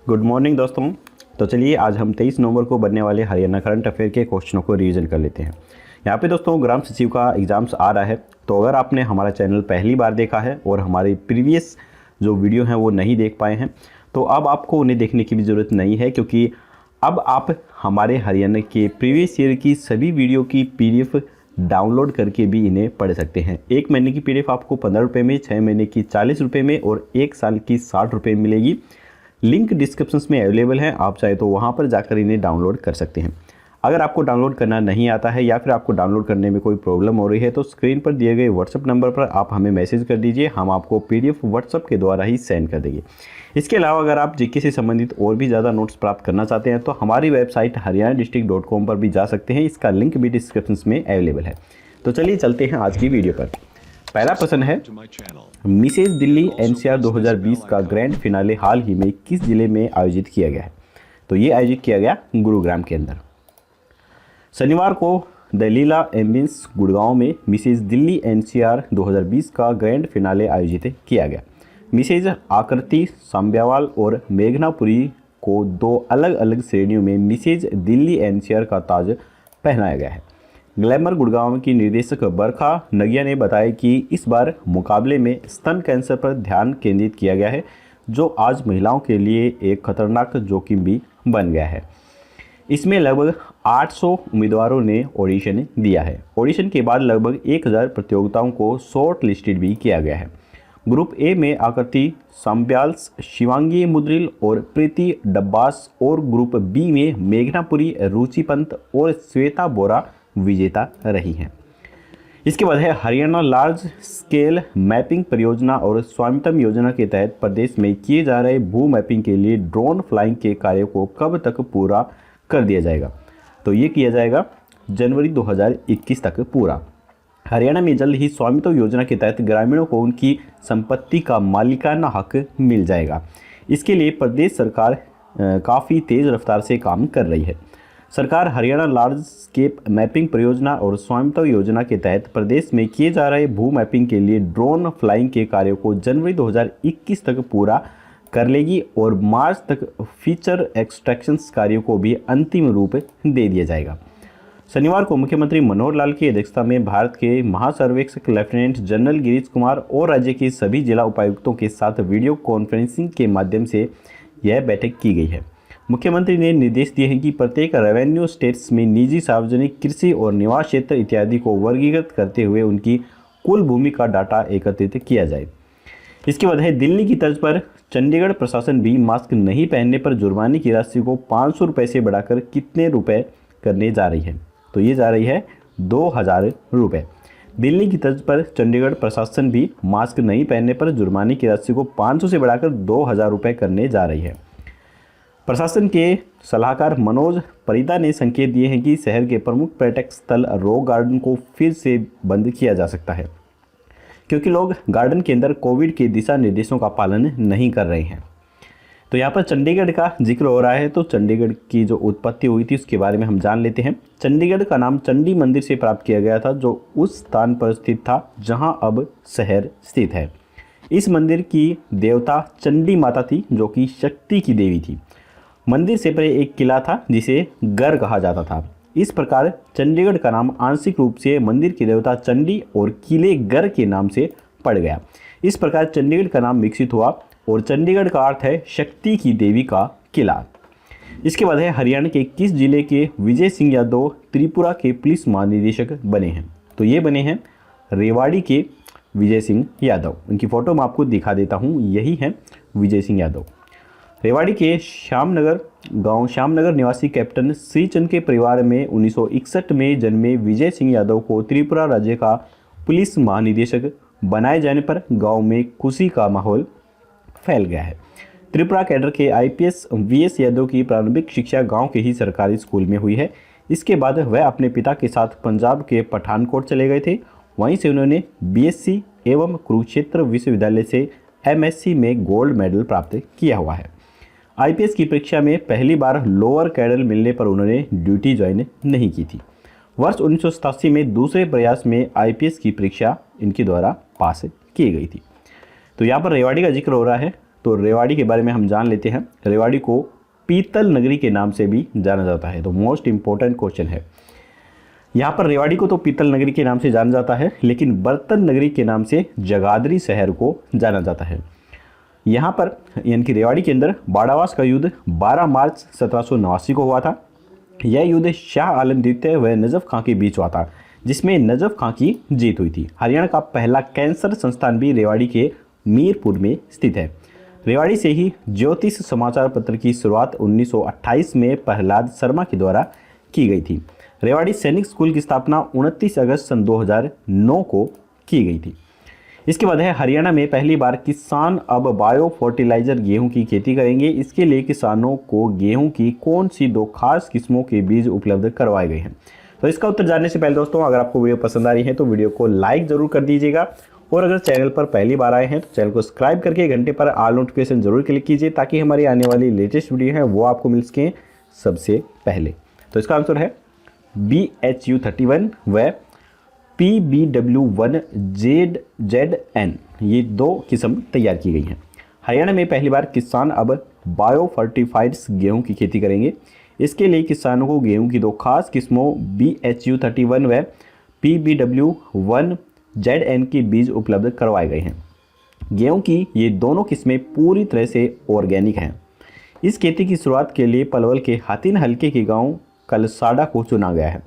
Good morning दोस्तों। तो चलिए आज हम 23 नवंबर को बनने वाले हरियाणा करंट अफेयर के क्वेश्चनों को रिवीजन कर लेते हैं। यहाँ पे दोस्तों ग्राम सचिव का एग्जाम्स आ रहा है, तो अगर आपने हमारा चैनल पहली बार देखा है और हमारी प्रीवियस जो वीडियो हैं वो नहीं देख पाए हैं, तो अब आपको उन्हें देखने की भी ज़रूरत नहीं है, क्योंकि अब आप हमारे हरियाणा के प्रीवियस ईयर की सभी वीडियो की PDF डाउनलोड करके भी इन्हें पढ़ सकते हैं। 1 महीने की PDF आपको 15 रुपये में, 6 महीने की 40 रुपये में और 1 साल की 60 रुपये में मिलेगी। लिंक डिस्क्रिप्शन में अवेलेबल है, आप चाहे तो वहाँ पर जाकर इन्हें डाउनलोड कर सकते हैं। अगर आपको डाउनलोड करना नहीं आता है या फिर आपको डाउनलोड करने में कोई प्रॉब्लम हो रही है, तो स्क्रीन पर दिए गए व्हाट्सएप नंबर पर आप हमें मैसेज कर दीजिए, हम आपको PDF व्हाट्सएप के द्वारा ही सेंड कर देंगे। इसके अलावा अगर आप जीके से संबंधित और भी ज़्यादा नोट्स प्राप्त करना चाहते हैं, तो हमारी वेबसाइट haryana-district.com पर भी जा सकते हैं, इसका लिंक भी डिस्क्रिप्शन में अवेलेबल है। तो चलिए चलते हैं आज की वीडियो पर। पहला प्रश्न है, मिसेज दिल्ली NCR 2020 का ग्रैंड फिनाले हाल ही में किस जिले में आयोजित किया गया है? तो ये आयोजित किया गया गुरुग्राम के अंदर। शनिवार को द लीला एम्बियंस गुड़गांव में मिसेज दिल्ली NCR 2020 का ग्रैंड फिनाले आयोजित किया गया। मिसेज आकृति सांब्यावाल और मेघनापुरी को 2 अलग अलग श्रेणियों में मिसेज दिल्ली NCR का ताज पहनाया गया है। ग्लैमर गुड़गांव की निर्देशक बरखा नगिया ने बताया कि इस बार मुकाबले में स्तन कैंसर पर ध्यान केंद्रित किया गया है, जो आज महिलाओं के लिए एक खतरनाक जोखिम भी बन गया है। इसमें लगभग 800 उम्मीदवारों ने ऑडिशन दिया है। ऑडिशन के बाद लगभग 1000 प्रतियोगिताओं को शॉर्ट लिस्टेड भी किया गया है। ग्रुप ए में आकृति सांब्याल्स, शिवांगी मुद्रिल और प्रीति डब्बास और ग्रुप बी में मेघनापुरी, रुचि पंत और श्वेता बोरा विजेता रही हैं। इसके बाद है, हरियाणा लार्ज स्केल मैपिंग परियोजना और स्वामित्व योजना के तहत प्रदेश में किए जा रहे भू मैपिंग के लिए ड्रोन फ्लाइंग के कार्य को कब तक पूरा कर दिया जाएगा? तो ये किया जाएगा जनवरी 2021 तक पूरा। हरियाणा में जल्द ही स्वामित्व योजना के तहत ग्रामीणों को उनकी संपत्ति का मालिकाना हक मिल जाएगा। इसके लिए प्रदेश सरकार काफ़ी तेज़ रफ्तार से काम कर रही है। सरकार हरियाणा लार्ज स्केप मैपिंग परियोजना और स्वामित्व योजना के तहत प्रदेश में किए जा रहे भू मैपिंग के लिए ड्रोन फ्लाइंग के कार्य को जनवरी 2021 तक पूरा कर लेगी और मार्च तक फीचर एक्सट्रैक्शन कार्यों को भी अंतिम रूप दे दिया जाएगा। शनिवार को मुख्यमंत्री मनोहर लाल की अध्यक्षता में भारत के महासर्वेक्षक लेफ्टिनेंट जनरल गिरीश कुमार और राज्य के सभी जिला उपायुक्तों के साथ वीडियो कॉन्फ्रेंसिंग के माध्यम से यह बैठक की गई है। मुख्यमंत्री ने निर्देश दिए हैं कि प्रत्येक रेवेन्यू स्टेट्स में निजी, सार्वजनिक, कृषि और निवास क्षेत्र इत्यादि को वर्गीकृत करते हुए उनकी कुल भूमि का डाटा एकत्रित किया जाए। इसके बाद है, दिल्ली की तर्ज पर चंडीगढ़ प्रशासन भी मास्क नहीं पहनने पर जुर्माने की राशि को 500 रुपये से बढ़ाकर कितने रुपए करने जा रही है? तो ये जा रही है 2000 रुपये। दिल्ली की तर्ज पर चंडीगढ़ प्रशासन भी मास्क नहीं पहनने पर जुर्माने की राशि को 500 से बढ़ाकर 2000 रुपये करने जा रही है। प्रशासन के सलाहकार मनोज परिदा ने संकेत दिए हैं कि शहर के प्रमुख पर्यटक स्थल रॉक गार्डन को फिर से बंद किया जा सकता है, क्योंकि लोग गार्डन के अंदर कोविड के दिशा निर्देशों का पालन नहीं कर रहे हैं। तो यहाँ पर चंडीगढ़ का जिक्र हो रहा है, तो चंडीगढ़ की जो उत्पत्ति हुई थी उसके बारे में हम जान लेते हैं। चंडीगढ़ का नाम चंडी मंदिर से प्राप्त किया गया था, जो उस स्थान पर स्थित था जहाँ अब शहर स्थित है। इस मंदिर की देवता चंडी माता थी, जो कि शक्ति की देवी थी। मंदिर से परे एक किला था जिसे गर कहा जाता था। इस प्रकार चंडीगढ़ का नाम आंशिक रूप से मंदिर की देवता चंडी और किले गर के नाम से पड़ गया। इस प्रकार चंडीगढ़ का नाम विकसित हुआ और चंडीगढ़ का अर्थ है शक्ति की देवी का किला। इसके बाद है, हरियाणा के किस जिले के विजय सिंह यादव त्रिपुरा के पुलिस महानिदेशक बने हैं? तो ये बने हैं रेवाड़ी के विजय सिंह यादव। उनकी फ़ोटो मैं आपको दिखा देता हूँ, यही है विजय सिंह यादव। रेवाड़ी के श्यामनगर गांव श्यामनगर निवासी कैप्टन श्रीचंद के परिवार में 1961 में जन्मे विजय सिंह यादव को त्रिपुरा राज्य का पुलिस महानिदेशक बनाए जाने पर गांव में खुशी का माहौल फैल गया है। त्रिपुरा कैडर के IPS VS यादव की प्रारंभिक शिक्षा गांव के ही सरकारी स्कूल में हुई है। इसके बाद वह अपने पिता के साथ पंजाब के पठानकोट चले गए थे। वहीं से उन्होंने BSc एवं कुरुक्षेत्र विश्वविद्यालय से MSc में गोल्ड मेडल प्राप्त किया हुआ है। IPS की परीक्षा में पहली बार लोअर कैडर मिलने पर उन्होंने ड्यूटी ज्वाइन नहीं की थी। वर्ष 1987 में दूसरे प्रयास में IPS की परीक्षा इनके द्वारा पास की गई थी। तो यहाँ पर रेवाड़ी का जिक्र हो रहा है, तो रेवाड़ी के बारे में हम जान लेते हैं। रेवाड़ी को पीतल नगरी के नाम से भी जाना जाता है। तो मोस्ट इंपॉर्टेंट क्वेश्चन है यहाँ पर। रेवाड़ी को तो पीतल नगरी के नाम से जाना जाता है, लेकिन बर्तन नगरी के नाम से जगाधरी शहर को जाना जाता है। यहाँ पर यानी कि रेवाड़ी के अंदर बाड़ावास का युद्ध 12 मार्च 1789 को हुआ था। यह युद्ध शाह आलम द्वितीय व नजफ खां के बीच हुआ था, जिसमें नजफ खां की जीत हुई थी। हरियाणा का पहला कैंसर संस्थान भी रेवाड़ी के मीरपुर में स्थित है। रेवाड़ी से ही ज्योतिष समाचार पत्र की शुरुआत 1928 में प्रहलाद शर्मा के द्वारा की गई थी। रेवाड़ी सैनिक स्कूल की स्थापना 29 अगस्त सन 2009 को की गई थी। इसके बाद है हरियाणा में पहली बार किसान अब बायो फर्टिलाइजर गेहूं की खेती करेंगे। इसके लिए किसानों को गेहूं की कौन सी 2 खास किस्मों के बीज उपलब्ध करवाए गए हैं। तो इसका उत्तर जानने से पहले दोस्तों, अगर आपको वीडियो पसंद आ रही है तो वीडियो को लाइक जरूर कर दीजिएगा, और अगर चैनल पर पहली बार आए हैं तो चैनल को सब्सक्राइब करके घंटे पर ऑल नोटिफिकेशन जरूर क्लिक कीजिए, ताकि हमारी आने वाली लेटेस्ट वीडियो है वो आपको मिल सकें सबसे पहले। तो इसका आंसर है BHU31 व PBW1ZN, ये 2 किस्म तैयार की गई हैं। हरियाणा में पहली बार किसान अब बायो फर्टिफाइड्स गेहूं की खेती करेंगे। इसके लिए किसानों को गेहूं की 2 खास किस्मों BHU31 व PBW1ZN के बीज उपलब्ध करवाए गए हैं। गेहूं की ये दोनों किस्में पूरी तरह से ऑर्गेनिक हैं। इस खेती की शुरुआत के लिए पलवल के हातिन हलके के गांव कलसाड़ा को चुना गया है।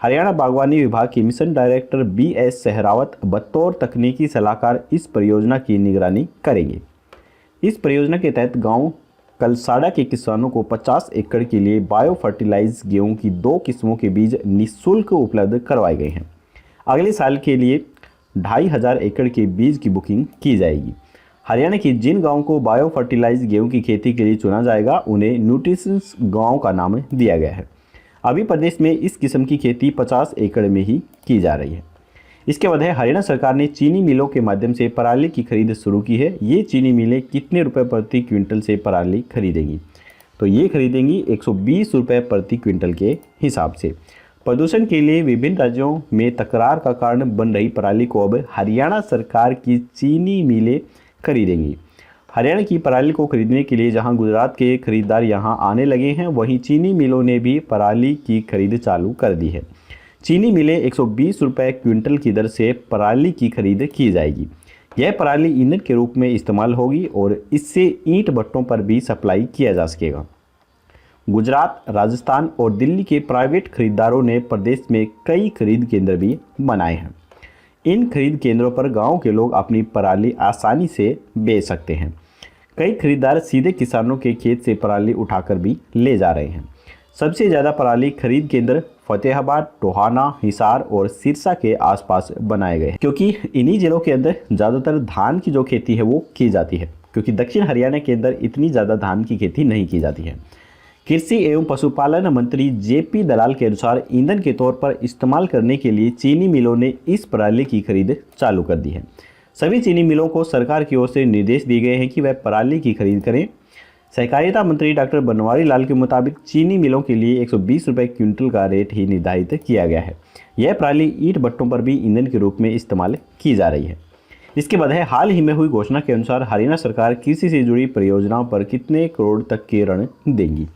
हरियाणा बागवानी विभाग के मिशन डायरेक्टर BS सहरावत बतौर तकनीकी सलाहकार इस परियोजना की निगरानी करेंगे। इस परियोजना के तहत गांव कलसाड़ा के किसानों को 50 एकड़ के लिए बायो फर्टिलाइज गेहूं की 2 किस्मों के बीज निःशुल्क उपलब्ध करवाए गए हैं। अगले साल के लिए 2500 एकड़ के बीज की बुकिंग की जाएगी। हरियाणा के जिन गांवों को बायो फर्टिलाइज गेहूं की खेती के लिए चुना जाएगा उन्हें न्यूट्रिशंस गांव का नाम दिया गया है। अभी प्रदेश में इस किस्म की खेती 50 एकड़ में ही की जा रही है। इसके बाद है हरियाणा सरकार ने चीनी मिलों के माध्यम से पराली की खरीद शुरू की है। ये चीनी मिलें कितने रुपए प्रति क्विंटल से पराली खरीदेंगी? तो ये खरीदेंगी 120 रुपये प्रति क्विंटल के हिसाब से। प्रदूषण के लिए विभिन्न राज्यों में तकरार का कारण बन रही पराली को अब हरियाणा सरकार की चीनी मिलें खरीदेंगी। हरियाणा की पराली को खरीदने के लिए जहां गुजरात के खरीदार यहां आने लगे हैं, वहीं चीनी मिलों ने भी पराली की खरीद चालू कर दी है। चीनी मिलें 120 रुपये क्विंटल की दर से पराली की खरीद की जाएगी। यह पराली ईंधन के रूप में इस्तेमाल होगी और इससे ईंट भट्टों पर भी सप्लाई किया जा सकेगा। गुजरात, राजस्थान और दिल्ली के प्राइवेट खरीदारों ने प्रदेश में कई खरीद केंद्र भी बनाए हैं। इन खरीद केंद्रों पर गाँव के लोग अपनी पराली आसानी से बेच सकते हैं। कई खरीदार सीधे किसानों के खेत से पराली उठाकर भी ले जा रहे हैं। सबसे ज़्यादा पराली खरीद केंद्र फतेहाबाद, टोहाना, हिसार और सिरसा के आसपास बनाए गए, क्योंकि इन्हीं जिलों के अंदर ज़्यादातर धान की जो खेती है वो की जाती है, क्योंकि दक्षिण हरियाणा के अंदर इतनी ज़्यादा धान की खेती नहीं की जाती है। कृषि एवं पशुपालन मंत्री JP दलाल के अनुसार ईंधन के तौर पर इस्तेमाल करने के लिए चीनी मिलों ने इस पराली की खरीद चालू कर दी है। सभी चीनी मिलों को सरकार की ओर से निर्देश दिए गए हैं कि वह पराली की खरीद करें। सहकारिता मंत्री डॉक्टर बनवारी लाल के मुताबिक चीनी मिलों के लिए 120 रुपये क्विंटल का रेट ही निर्धारित किया गया है। यह पराली ईंट भट्टों पर भी ईंधन के रूप में इस्तेमाल की जा रही है। इसके बाद है हाल ही में हुई घोषणा के अनुसार हरियाणा सरकार कृषि से जुड़ी परियोजनाओं पर कितने करोड़ तक के ऋण देंगी?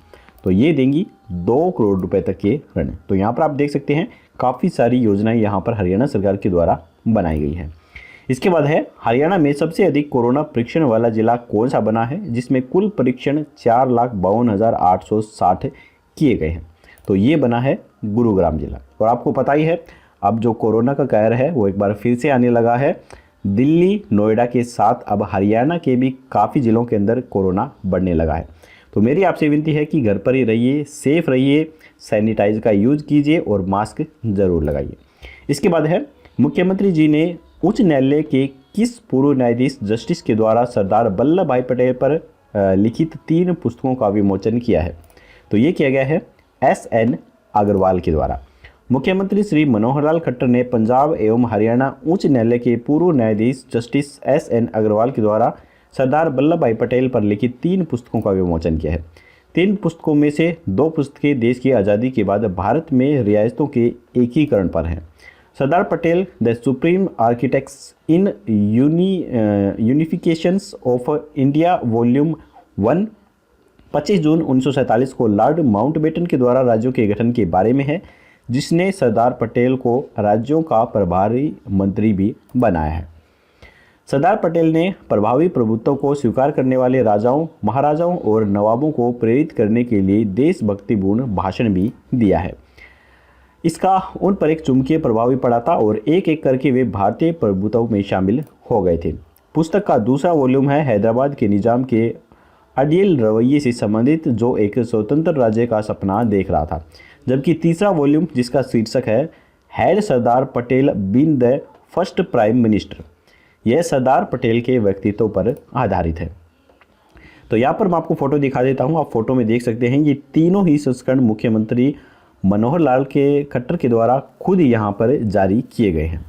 तो ये देंगी 2 करोड़ रुपए तक के ऋण। तो यहाँ पर आप देख सकते हैं काफ़ी सारी योजनाएं यहाँ पर हरियाणा सरकार के द्वारा बनाई गई हैं। इसके बाद है हरियाणा में सबसे अधिक कोरोना परीक्षण वाला जिला कौन सा बना है, जिसमें कुल परीक्षण 4,52,860 किए गए हैं। तो ये बना है गुरुग्राम जिला। और आपको पता ही है अब जो कोरोना का कहर है वो एक बार फिर से आने लगा है। दिल्ली, नोएडा के साथ अब हरियाणा के भी काफ़ी ज़िलों के अंदर कोरोना बढ़ने लगा है। तो मेरी आपसे विनती है कि घर पर ही रहिए, सेफ रहिए, सैनिटाइज का यूज कीजिए और मास्क ज़रूर लगाइए। इसके बाद है मुख्यमंत्री जी ने उच्च न्यायालय के किस पूर्व न्यायाधीश जस्टिस के द्वारा सरदार वल्लभ भाई पटेल पर लिखित 3 पुस्तकों का विमोचन किया है? तो ये किया गया है SN अग्रवाल के द्वारा। मुख्यमंत्री श्री मनोहर लाल खट्टर ने पंजाब एवं हरियाणा उच्च न्यायालय के पूर्व न्यायाधीश जस्टिस SN अग्रवाल के द्वारा सरदार वल्लभ भाई पटेल पर लिखित 3 पुस्तकों का विमोचन किया है। 3 पुस्तकों में से 2 पुस्तकें देश की आज़ादी के बाद भारत में रियासतों के एकीकरण पर हैं। Sardar Patel the supreme architects in unifications of India volume 1, 25 जून 1947 को लॉर्ड माउंटबेटन के द्वारा राज्यों के गठन के बारे में है, जिसने सरदार पटेल को राज्यों का प्रभारी मंत्री भी बनाया है। सरदार पटेल ने प्रभावी प्रभुत्व को स्वीकार करने वाले राजाओं, महाराजाओं और नवाबों को प्रेरित करने के लिए देशभक्तिपूर्ण भाषण भी दिया है। इसका उन पर एक चुंबकीय प्रभाव भी पड़ा था और एक एक करके वे भारतीय प्रभुत्व में शामिल हो गए थे। पुस्तक का दूसरा वॉल्यूम है हैदराबाद के निजाम के अडियल रवैये से संबंधित, जो एक स्वतंत्र राज्य का सपना देख रहा था, जबकि तीसरा वॉल्यूम, जिसका शीर्षक है had Sardar Patel been the first prime minister, यह सरदार पटेल के व्यक्तित्व पर आधारित है। तो यहाँ पर मैं आपको फोटो दिखा देता हूँ। आप फोटो में देख सकते हैं ये तीनों ही संस्करण मुख्यमंत्री मनोहर लाल के खट्टर के द्वारा खुद यहाँ पर जारी किए गए हैं।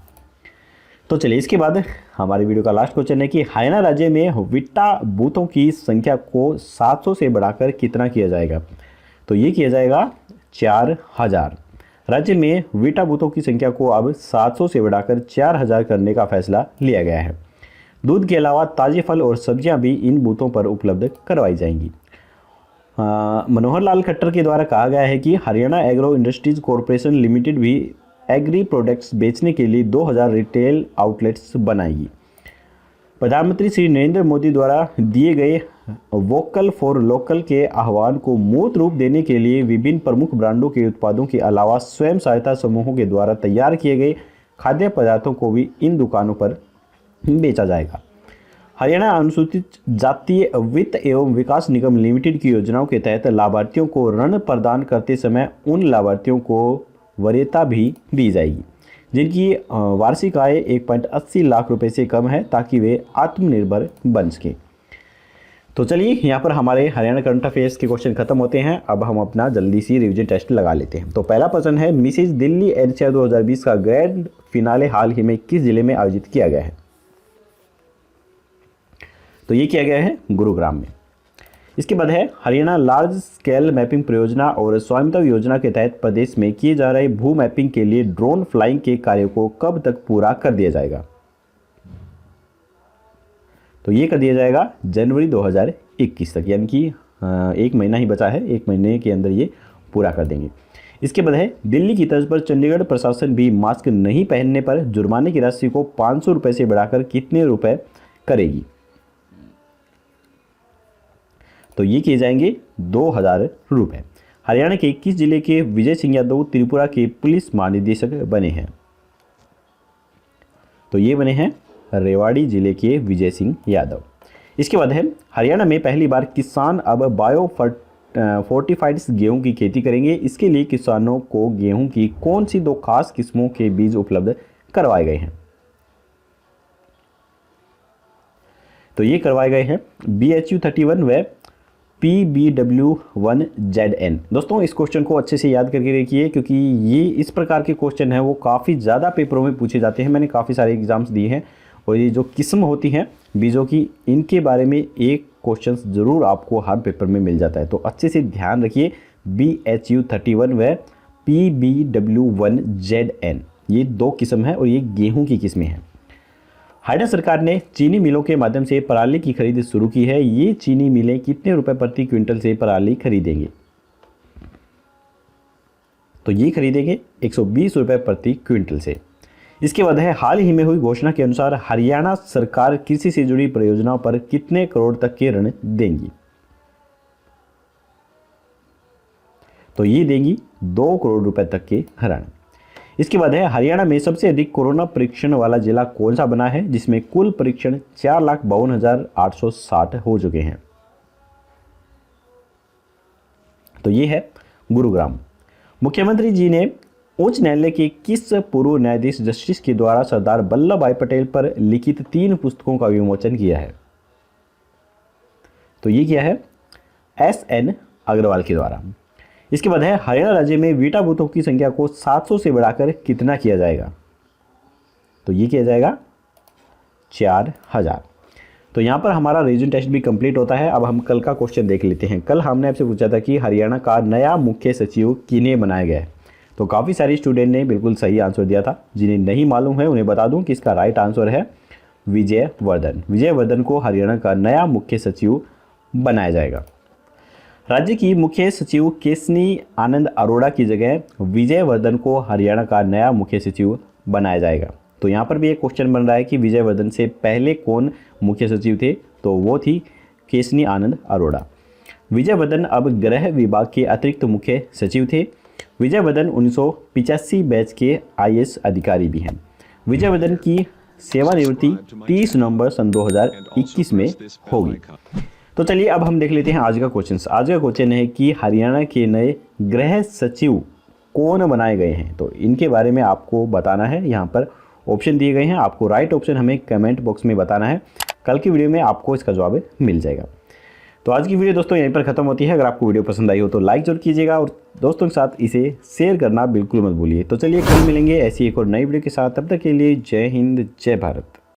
तो चलिए, इसके बाद हमारे वीडियो का लास्ट क्वेश्चन है कि हरियाणा राज्य में विटा बूथों की संख्या को 700 से बढ़ाकर कितना किया जाएगा? तो ये किया जाएगा 4000। राज्य में विटा बूथों की संख्या को अब 700 से बढ़ाकर 4000 करने का फैसला लिया गया है। दूध के अलावा ताजे फल और सब्जियां भी इन बूथों पर उपलब्ध करवाई जाएंगी। मनोहर लाल खट्टर के द्वारा कहा गया है कि Haryana agro industries corporation limited भी एग्री प्रोडक्ट्स बेचने के लिए 2000 रिटेल आउटलेट्स बनाएगी। प्रधानमंत्री श्री नरेंद्र मोदी द्वारा दिए गए वोकल फॉर लोकल के आह्वान को मूर्त रूप देने के लिए विभिन्न प्रमुख ब्रांडों के उत्पादों के अलावा स्वयं सहायता समूहों के द्वारा तैयार किए गए खाद्य पदार्थों को भी इन दुकानों पर बेचा जाएगा। हरियाणा अनुसूचित जातीय वित्त एवं विकास निगम लिमिटेड की योजनाओं के तहत लाभार्थियों को ऋण प्रदान करते समय उन लाभार्थियों को वरीयता भी दी जाएगी जिनकी वार्षिक आय 1.80 लाख रुपए से कम है, ताकि वे आत्मनिर्भर बन सकें। तो चलिए, यहाँ पर हमारे हरियाणा करंट अफेयर्स के क्वेश्चन खत्म होते हैं। अब हम अपना जल्दी सी रिवीजन टेस्ट लगा लेते हैं। तो पहला प्रश्न है, मिसेज दिल्ली एनसीआर 2020 का ग्रैंड फिनाले हाल ही में किस जिले में आयोजित किया गया है? तो ये किया गया है गुरुग्राम में। इसके बाद है, हरियाणा लार्ज स्केल मैपिंग परियोजना और स्वामित्व योजना के तहत प्रदेश में किए जा रहे भू मैपिंग के लिए ड्रोन फ्लाइंग के कार्य को कब तक पूरा कर दिया जाएगा? तो ये कर दिया जाएगा जनवरी 2021 तक, यानी कि 1 महीना ही बचा है, 1 महीने के अंदर ये पूरा कर देंगे। इसके बाद है, दिल्ली की तर्ज पर चंडीगढ़ प्रशासन भी मास्क नहीं पहनने पर जुर्माने की राशि को 500 रुपये से बढ़ाकर कितने रुपए करेगी? तो ये किए जाएंगे 2000 रुपये। हरियाणा के 21 जिले के विजय सिंह यादव त्रिपुरा के पुलिस महानिदेशक बने हैं। तो ये बने हैं रेवाड़ी जिले के विजय सिंह यादव। इसके बाद है, हरियाणा में पहली बार किसान अब बायो फोर्टिफाइड्स गेहूं की खेती करेंगे। इसके लिए किसानों को गेहूं की कौन सी 2 खास किस्मों के बीज उपलब्ध करवाए गए हैं? तो ये करवाए गए हैं BHU 31 व PBW1ZN। दोस्तों, इस क्वेश्चन को अच्छे से याद करके रखिए, क्योंकि ये इस प्रकार के क्वेश्चन हैं वो काफ़ी ज़्यादा पेपरों में पूछे जाते हैं। मैंने काफ़ी सारे एग्जाम्स दिए हैं और ये जो किस्म होती हैं बीजों की, इनके बारे में एक क्वेश्चन ज़रूर आपको हर पेपर में मिल जाता है। तो अच्छे से ध्यान रखिए, BHU 31 व PBW1ZN, ये 2 किस्म है और ये गेहूँ की किस्में हैं। हरियाणा सरकार ने चीनी मिलों के माध्यम से पराली की खरीद शुरू की है। ये चीनी मिलें कितने रुपए प्रति क्विंटल से पराली खरीदेंगे? तो ये खरीदेंगे 120 रुपये प्रति क्विंटल से। इसके बाद है, हाल ही में हुई घोषणा के अनुसार हरियाणा सरकार कृषि से जुड़ी परियोजनाओं पर कितने करोड़ तक के ऋण देंगी? तो ये देंगी 2 करोड़ रुपए तक के ऋण। इसके बाद है, हरियाणा में सबसे अधिक कोरोना परीक्षण वाला जिला कौन सा बना है, जिसमें कुल परीक्षण 4,52,860 हो चुके हैं? तो ये है गुरुग्राम। मुख्यमंत्री जी ने उच्च न्यायालय के किस पूर्व न्यायाधीश जस्टिस के द्वारा सरदार वल्लभ भाई पटेल पर लिखित 3 पुस्तकों का विमोचन किया है? तो ये किया है SN अग्रवाल के द्वारा। इसके बाद है, हरियाणा राज्य में वीटा बूथों की संख्या को 700 से बढ़ाकर कितना किया जाएगा? तो ये किया जाएगा 4000। तो यहाँ पर हमारा रीजन टेस्ट भी कंप्लीट होता है। अब हम कल का क्वेश्चन देख लेते हैं। कल हमने आपसे पूछा था कि हरियाणा का नया मुख्य सचिव किन्हें बनाया गया है? तो काफ़ी सारे स्टूडेंट ने बिल्कुल सही आंसर दिया था। जिन्हें नहीं मालूम है उन्हें बता दूं कि इसका राइट आंसर है विजय वर्धन। विजय वर्धन को हरियाणा का नया मुख्य सचिव बनाया जाएगा। राज्य की मुख्य सचिव केशनी आनंद अरोड़ा की जगह विजय वर्धन को हरियाणा का नया मुख्य सचिव बनाया जाएगा। तो यहाँ पर भी एक क्वेश्चन बन रहा है कि विजय वर्धन से पहले कौन मुख्य सचिव थे, तो वो थी केशनी आनंद अरोड़ा। विजय वर्धन अब गृह विभाग के अतिरिक्त मुख्य सचिव थे। विजय वर्धन 1985 बैच के IAS अधिकारी भी हैं। विजय वर्धन की सेवानिवृत्ति 30 नवंबर सन 2021 में होगी। तो चलिए अब हम देख लेते हैं आज का क्वेश्चन। आज का क्वेश्चन है कि हरियाणा के नए गृह सचिव कौन बनाए गए हैं। तो इनके बारे में आपको बताना है। यहाँ पर ऑप्शन दिए गए हैं, आपको राइट ऑप्शन हमें कमेंट बॉक्स में बताना है। कल की वीडियो में आपको इसका जवाब मिल जाएगा। तो आज की वीडियो दोस्तों यहीं पर खत्म होती है। अगर आपको वीडियो पसंद आई हो तो लाइक जरूर कीजिएगा और दोस्तों के साथ इसे शेयर करना बिल्कुल मत भूलिए। तो चलिए कल मिलेंगे ऐसी एक और नई वीडियो के साथ। तब तक के लिए जय हिंद, जय भारत।